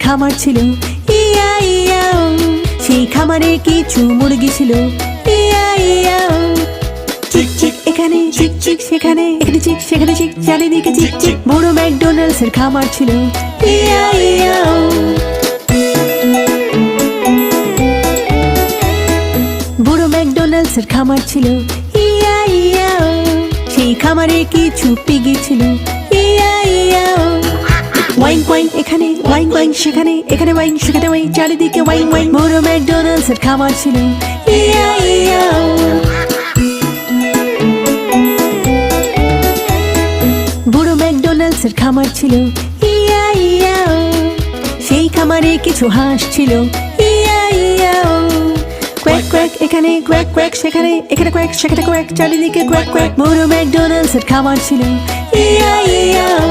খামার ছিল। ইয়া ইয়াও, সেই খামারে কিছু মুরগি ছিল। ইয়া ইয়াও, চিক চিক এখানে, চিক চিক সেখানে, এখানে চিক সেখানে চিক, চারিদিকে চিক চিক। বড় ম্যাকডোনাল্ডস এর খামার ছিল। ইয়া ইয়াও, বড় ম্যাকডোনাল্ডস এর খামার ছিল। ইয়া ইয়াও, সেই খামারে কিছু পিগি ছিল। ইয়া ইয়াও, ওয়াইং ওয়াইং এখানে, ওয়াইং ওয়াইং সেখানে, এখানে ওয়াইং সেখানে ওয়াইং, চারিদিকে ওয়াইং ওয়াইং। বড় ম্যাকডোনাল্ডস এর খামার ছিল। ইয়া ইয়াও, বড় ম্যাকডোনাল্ডস এর খামার ছিল। ইয়া ইয়াও, সেই খামারে কিছু হাঁস ছিল। ইয়া ইয়াও, কোয়াক কোয়াক এখানে, কোয়াক কোয়াক সেখানে, এখানে কোয়াক সেখানে কোয়াক, চারিদিকে কোয়াক কোয়াক। বড় ম্যাকডোনাল্ডস এর খামার ছিল। ইয়া ইয়াও।